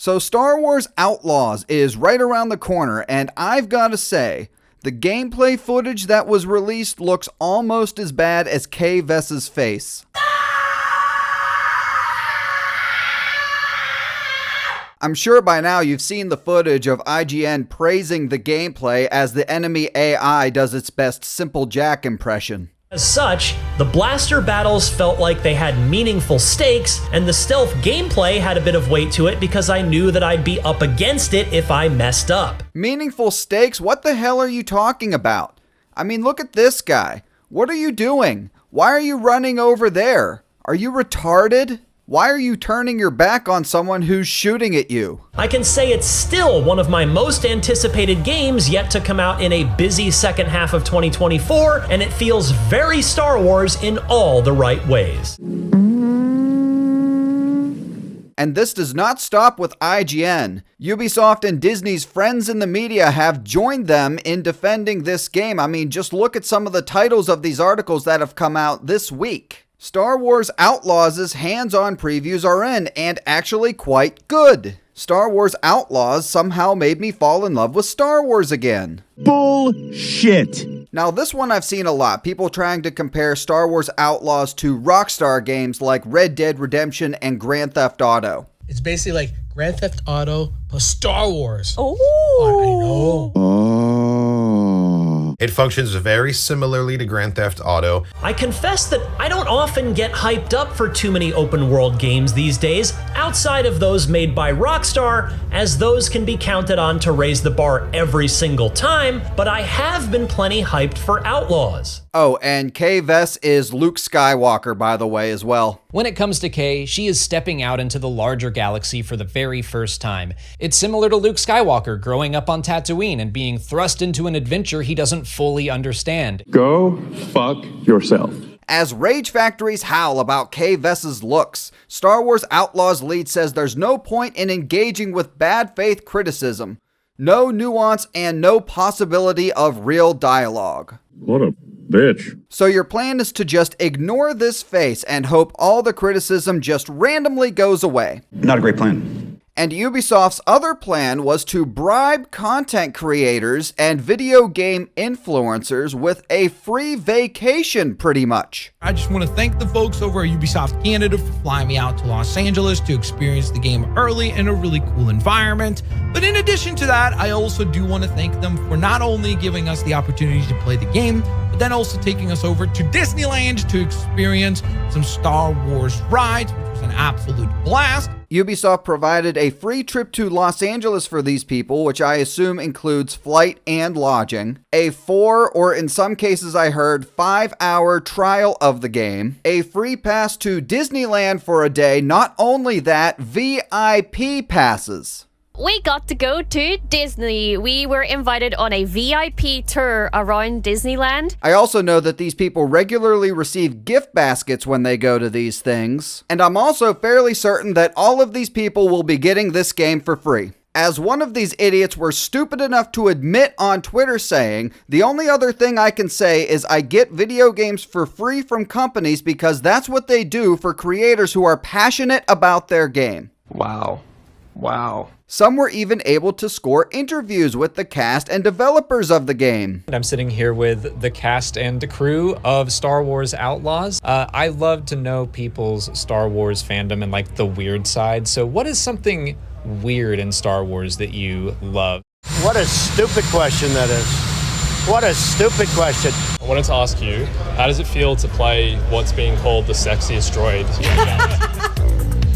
So Star Wars Outlaws is right around the corner, and I've got to say, the gameplay footage that was released looks almost as bad as Kay Vess's face. I'm sure by now you've seen the footage of IGN praising the gameplay as the enemy AI does its best Simple Jack impression. As such, the blaster battles felt like they had meaningful stakes, and the stealth gameplay had a bit of weight to it because I knew that I'd be up against it if I messed up. Meaningful stakes? What the hell are you talking about? I mean, look at this guy. What are you doing? Why are you running over there? Are you retarded? Why are you turning your back on someone who's shooting at you? I can say it's still one of my most anticipated games yet to come out in a busy second half of 2024, and it feels very Star Wars in all the right ways. And this does not stop with IGN. Ubisoft and Disney's friends in the media have joined them in defending this game. I mean, just look at some of the titles of these articles that have come out this week. Star Wars Outlaws' hands-on previews are in, and actually quite good. Star Wars Outlaws somehow made me fall in love with Star Wars again. Bullshit. Now this one I've seen a lot, people trying to compare Star Wars Outlaws to Rockstar games like Red Dead Redemption and Grand Theft Auto. It's basically like Grand Theft Auto plus Star Wars. Oh, I know. It functions very similarly to Grand Theft Auto. I confess that I don't often get hyped up for too many open world games these days, outside of those made by Rockstar, as those can be counted on to raise the bar every single time, but I have been plenty hyped for Outlaws. Oh, and Kay Vess is Luke Skywalker, by the way, as well. When it comes to Kay, she is stepping out into the larger galaxy for the very first time. It's similar to Luke Skywalker growing up on Tatooine and being thrust into an adventure he doesn't fully understand. Go fuck yourself. As rage factories howl about Kay Vess's looks, Star Wars Outlaws lead says there's no point in engaging with bad faith criticism, no nuance, and no possibility of real dialogue. What a bitch. So your plan is to just ignore this face and hope all the criticism just randomly goes away. Not a great plan. And Ubisoft's other plan was to bribe content creators and video game influencers with a free vacation, pretty much. I just want to thank the folks over at Ubisoft Canada for flying me out to Los Angeles to experience the game early in a really cool environment. But in addition to that, I also do want to thank them for not only giving us the opportunity to play the game, but then also taking us over to Disneyland to experience some Star Wars rides, which was an absolute blast. Ubisoft provided a free trip to Los Angeles for these people, which I assume includes flight and lodging, a 4, or in some cases I heard 5-hour trial of the game, a free pass to Disneyland for a day, not only that, VIP passes. we got to go to Disney. We were invited on a VIP tour around Disneyland. I also know that these people regularly receive gift baskets when they go to these things. And I'm also fairly certain that all of these people will be getting this game for free. As one of these idiots were stupid enough to admit on Twitter saying, the only other thing I can say is I get video games for free from companies because that's what they do for creators who are passionate about their game. Wow. Wow. Some were even able to score interviews with the cast and developers of the game. I'm sitting here with the cast and crew of Star Wars Outlaws. I love to know people's Star Wars fandom and like the weird side. So what is something weird in Star Wars that you love? What a stupid question that is. What a stupid question. I wanted to ask you, how does it feel to play what's being called the sexiest droid?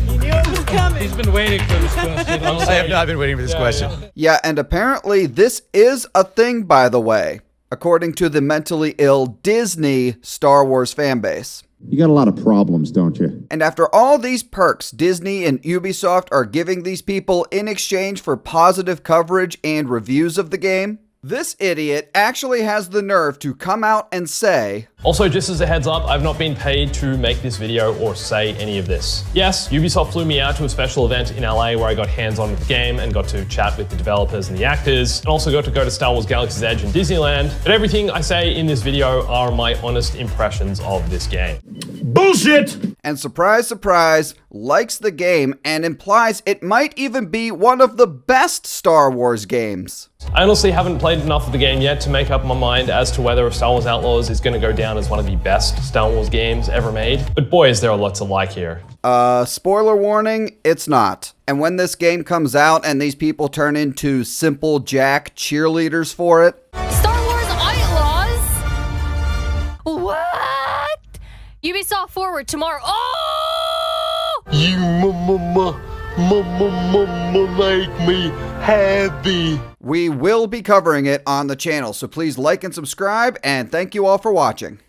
You knew it was coming. He's been waiting for this question. I have not been waiting for this question. Yeah, and apparently this is a thing, by the way, according to the mentally ill Disney Star Wars fanbase. You got a lot of problems, don't you? And after all these perks Disney and Ubisoft are giving these people in exchange for positive coverage and reviews of the game, this idiot actually has the nerve to come out and say, also, just as a heads up, I've not been paid to make this video or say any of this. Yes, Ubisoft flew me out to a special event in LA where I got hands-on with the game and got to chat with the developers and the actors, and also got to go to Star Wars Galaxy's Edge and Disneyland. But everything I say in this video are my honest impressions of this game. Bullshit! and surprise, surprise, likes the game and implies it might even be one of the best Star Wars games. I honestly haven't played enough of the game yet to make up my mind as to whether Star Wars Outlaws is going to go down as one of the best Star Wars games ever made, but boy is there a lot to like here. Spoiler warning, it's not. And when this game comes out and these people turn into Simple Jack cheerleaders for it. Star Wars Outlaws? What? Ubisoft Forward tomorrow. Oh! You make me happy. We will be covering it on the channel, so please like and subscribe, and thank you all for watching.